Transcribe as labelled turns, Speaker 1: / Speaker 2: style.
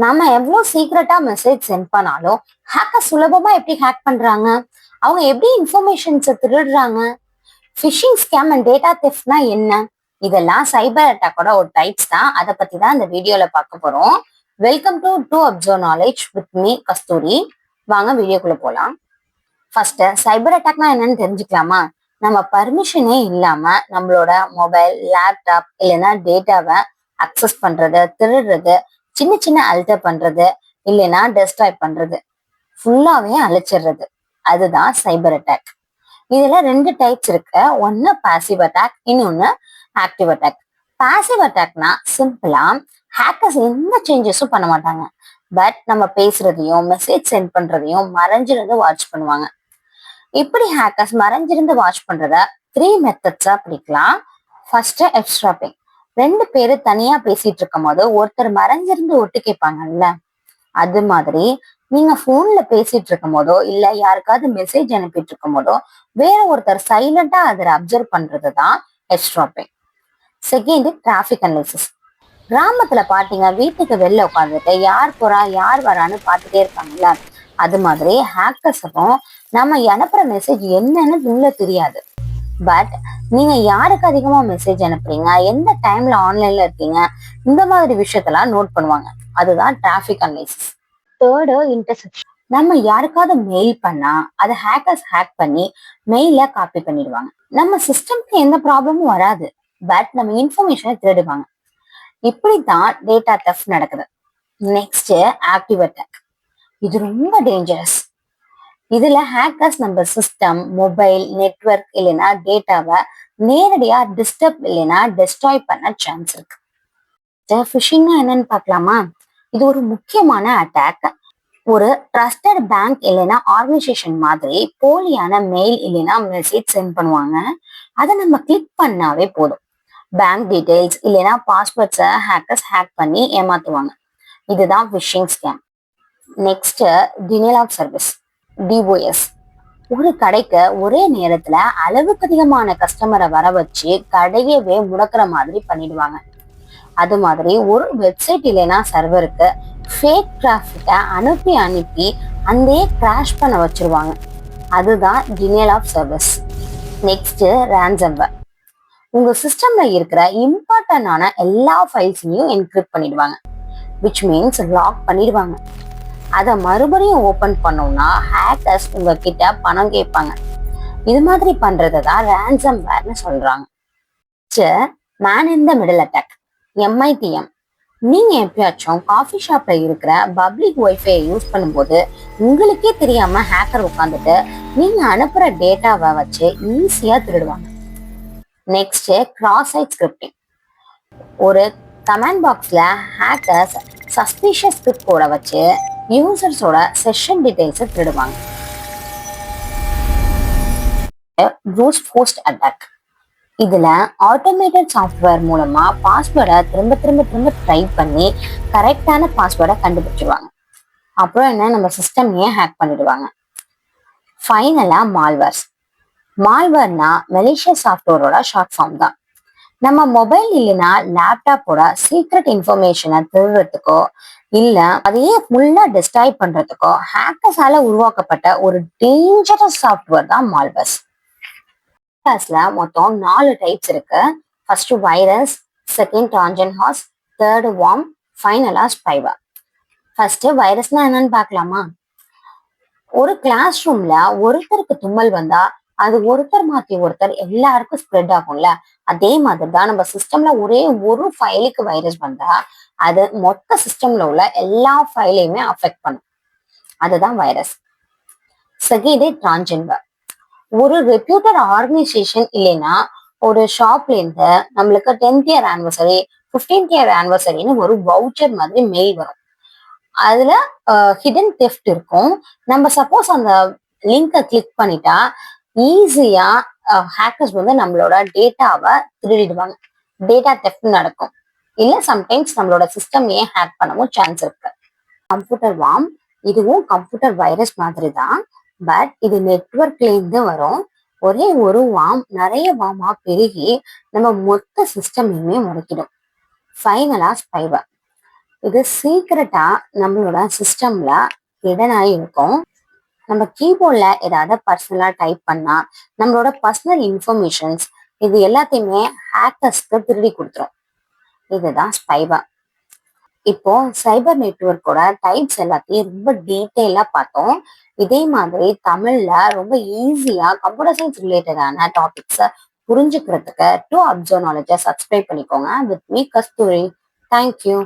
Speaker 1: நாம எவ்வளவு சீக்கிரட்டா message send பண்ணாலும் ஹேக்கர் சுலபமா எப்படி ஹேக் பண்றாங்க? அவங்க எப்படி இன்ஃபர்மேஷன்ஸை திருடுறாங்க? ஃபிஷிங் ஸ்கேம் அண்ட் டேட்டா தெஃப்ட்னா என்ன? இதெல்லாம் சைபர் அட்டாக்கோட ஒரு டைப்ஸ் தான். அதை பத்தி தான் இந்த வீடியோல பார்க்க போறோம். Welcome to to observe knowledge with me Kasthuri. வாங்க வீடியோக்குள்ள போலாம். ஃபர்ஸ்ட் சைபர் அட்டாக்னா என்னன்னு தெரிஞ்சுக்கலாமா? நம்ம பர்மிஷனே இல்லாம நம்மளோட மொபைல், லேப்டாப் இல்லைன்னா டேட்டாவை அக்சஸ் பண்றது, திருடுறது, சின்ன சின்ன அல்டர் பண்றது, இல்லைன்னா டெஸ்ட்ராய் பண்றது, ஃபுல்லாவே அழிச்சிடுறது, அதுதான் சைபர் அட்டாக். இதுல ரெண்டு டைப்ஸ் இருக்கு. ஒன்னு பாசிவ் அட்டாக், இன்னொன்னு ஆக்டிவ் அட்டாக். பாசிவ் அட்டாக்னா சிம்பிளா ஹேக்கர்ஸ் எந்த சேஞ்சஸும் பண்ண மாட்டாங்க. பட் நம்ம பேசுறதையும் மெசேஜ் சென்ட் பண்றதையும் மறைஞ்சிருந்து வாட்ச் பண்ணுவாங்க. இப்படி ஹேக்கர்ஸ் மறைஞ்சிருந்து வாட்ச் பண்றத 3 மெத்தட்ஸா பிடிக்கலாம். ஃபர்ஸ்ட் எவ்ஸ்ட்ராப்பிங். ரெண்டு பேரு தனியா பேசிட்டு இருக்கும் போது ஒருத்தர் மறைஞ்சிருந்து ஒட்டு கேட்பாங்கல்ல, அது மாதிரி நீங்க போன்ல பேசிட்டு இருக்கும் போதோ இல்ல யாருக்காவது மெசேஜ் அனுப்பிட்டு இருக்கும் போதோ வேற ஒருத்தர் சைலண்டா அதை அப்சர்வ் பண்றதுதான் எவ்ஸ்ட்ராப்பிங். Second, traffic analysis. கிராமத்துல பாத்தீங்க, வீட்டுக்கு வெளில உட்காந்துட்டு யார் போறா யார் வரான்னு பார்த்துட்டே இருப்பாங்கல்ல, அது மாதிரி ஹேக்கர்ஸுக்கும் நம்ம அனுப்புற மெசேஜ் என்னன்னு உள்ள தெரியாது. பட் நீங்க யாருக்கு அதிகமா மெசேஜ் அனுப்புறீங்க, எந்த டைம்ல ஆன்லைன்ல இருக்கீங்க, இந்த மாதிரி விஷயத்தெல்லாம் நோட் பண்ணுவாங்க. அதுதான் டிராபிக் அனாலிசிஸ். Third, interception. நம்ம யாருக்காவது மெயில் பண்ணா அதை ஹேக்கர்ஸ் ஹேக் பண்ணி மெயில காப்பி பண்ணிடுவாங்க. நம்ம சிஸ்டம்க்கு எந்த ப்ராப்ளமும் வராது, பட் நம்ம இன்ஃபர்மேஷனை திருடுவாங்க. இப்படித்தான் டேட்டா தெஃப்ட் நடக்குது. Next, active attack. இது ரொம்ப டேஞ்சரஸ். இதுல ஹேக்கர்ஸ் நம்ம சிஸ்டம், மொபைல், நெட்வொர்க் இல்லைன்னா டேட்டாவை நேரடியா டிஸ்டர்ப் இல்லைன்னா டெஸ்ட்ராய் பண்ண சான்ஸ் இருக்கு. ஃபிஷிங்னா என்னன்னு பார்க்கலாமா? இது ஒரு முக்கியமான அட்டாக். ஒரு ட்ரஸ்டட் பேங்க் இல்லைன்னா ஆர்கனைசேஷன் மாதிரி போலியான மெயில் இல்லைன்னா மெசேஜ் சென்ட் பண்ணுவாங்க. அதை நம்ம கிளிக் பண்ணாவே போதும். பேங்க் டீடைல்ஸ் இல்லைன்னா பாஸ்வேர்ட்ஸை ஹேக்கர்ஸ் ஹேக் பண்ணி ஏமாத்துவாங்க. இதுதான் phishing scam. Next, denial of service, DoS. ஒரு கடைக்கு ஒரே நேரத்துல அளவுக்கு அதிகமான கஸ்டமரை வர வச்சு கடையவே முடக்கிற மாதிரி பண்ணிடுவாங்க. அது மாதிரி ஒரு வெப்சைட் இல்லைன்னா சர்வருக்கு ஃபேக் டிராஃபிக்கை அனுப்பி அனுப்பி அந்த கிராஷ் பண்ண வச்சிருவாங்க. அதுதான் denial of service. Next, ransomware. உங்க சிஸ்டம்ல இருக்கிற இம்பார்ட்டன்டான எல்லா ஃபைல்ஸையும் என்கிரிப்ட் பண்ணிடுவாங்க, விச் மீன்ஸ் லாக் பண்ணிடுவாங்க. அதை மறுபடியும் ஓபன் பண்ணோம்னா ஹேக்கர்ஸ் உங்ககிட்ட பணம் கேட்பாங்க. இது மாதிரி பண்றது தான் ரான்சம்வேர்னு சொல்றாங்க. Man in the middle attack, MITM. நீங்க எப்பயாச்சும் காஃபி ஷாப்ல இருக்கிற பப்ளிக் ஒய்ஃபை யூஸ் பண்ணும்போது உங்களுக்கே தெரியாம ஹேக்கர் உட்காந்துட்டு நீங்க அனுப்புற டேட்டாவை வச்சு ஈஸியா திருடுவாங்க. Next, cross site scripting. ஒரு கமெண்ட் பாக்ஸ்ல ஹேக்கர்ஸ் சஸ்பீஷியஸ் ஸ்கிரிப்ட் கோட வச்சு யூசர்ஸோட செஷன் டீடைல்ஸை திருடுவாங்க. Brute force attack. இதுல ஆட்டோமேட்டட் சாஃப்ட்வேர் மூலமா பாஸ்வேர்டை திரும்ப திரும்ப திரும்ப டைப் பண்ணி கரெக்டான பாஸ்வேர்டை கண்டுபிடிச்சிருவாங்க. அப்புறம் என்ன, நம்ம சிஸ்டமையே ஹேக் பண்ணிடுவாங்க. ஃபைனலா, மால்வேர்ஸ். மால்வேர்னா மெலிஷியஸ் சாஃப்ட்வேரோட ஷார்ட் ஃபார்ம் தான். நம்ம மொபைல் இல்லைன்னா லேப்டாப்போட சீக்ரெட் இன்ஃபர்மேஷனை திருடுறதுக்கோ இல்ல அதையே ஃபுல்லா டிஸ்ட்ராய் பண்றதுக்கோ ஹேக்கர்ஸால உருவாக்கப்பட்ட ஒரு டேஞ்சரஸ் சாஃப்ட்வேர் தான் மால்வேர்ஸ். மொத்தம் 4 டைப்ஸ் இருக்கு. First virus, second Trojan horse, third worm, ஃபைனலா ஸ்பைவேர். ஃபர்ஸ்ட் வைரஸ்னா என்னன்னு பார்க்கலாமா? ஒரு கிளாஸ் ரூம்ல ஒருத்தருக்கு தும்மல் வந்தா அது ஒருத்தர் மாத்தி ஒருத்தர் எல்லாருக்கும் ஸ்ப்ரெட் ஆகும்ல, அதே மாதிரிதான் நம்ம சிஸ்டம்ல ஒரே ஒரு ஃபைலுக்கு வைரஸ் வந்தா அது மொத்த சிஸ்டம்ல உள்ள எல்லா ஃபைலையுமே அஃபெக்ட் பண்ணும். அதுதான் வைரஸ். செகண்ட், ட்ரான்ஜென்வர். ஒரு ரெப்யூட்டட் ஆர்கனைசேஷன் இல்லைன்னா ஒரு ஷாப்ல இருந்து நம்மளுக்கு 10th year anniversary, 15th year ஆனிவர்சரின்னு ஒரு வவுச்சர் மாதிரி மெயில் வரும். அதுல ஹிடன் தெஃப்ட் இருக்கும். நம்ம சப்போஸ் அந்த லிங்கை கிளிக் பண்ணிட்டா ஈஸியா ஹேக்கர்ஸ் வந்து நம்மளோட டேட்டாவை திருடிடுவாங்க. டேட்டா தெஃப்ட் நடக்கும். இல்ல சம்டைம்ஸ் நம்மளோட சிஸ்டமையே ஹேக் பண்ணவும் சான்ஸ் இருக்கு. Computer warm. இதுவும் கம்ப்யூட்டர் வைரஸ் மாதிரி தான், பட் இது நெட்வொர்க்ல இருந்து வரும். ஒரே ஒரு வார்ம் நிறைய வார்மா பெருகி நம்ம மொத்த சிஸ்டமையுமே முடக்கிடும். ஃபைனலா ஸ்பைவேர். இது சீக்கிரட்டா நம்மளோட சிஸ்டம்ல ஹிடன் ஆகி இருக்கும். நம்ம கீபோர்ட்ல ஏதாவது பர்சனலா டைப் பண்ணா நம்மளோட பர்சனல் இன்ஃபர்மேஷன்ஸ் இது எல்லாத்தையுமே ஹேக்கர்ஸ்க்கு திருடி கொடுத்துரும். இதுதான் ஸ்பைவர். இப்போ சைபர் நெட்வொர்க்கோட டைப்ஸ் எல்லாத்தையும் ரொம்ப டீட்டெயிலா பார்த்தோம். இதே மாதிரி தமிழ்ல ரொம்ப ஈஸியா கம்ப்யூட்டர் சயின்ஸ் ரிலேட்டடான டாபிக்ஸை புரிஞ்சுக்கிறதுக்கு டு அப்சர்வ் நாலேஜை சப்ஸ்கிரைப் பண்ணிக்கோங்க. With me Kasthuri. தேங்க்யூ.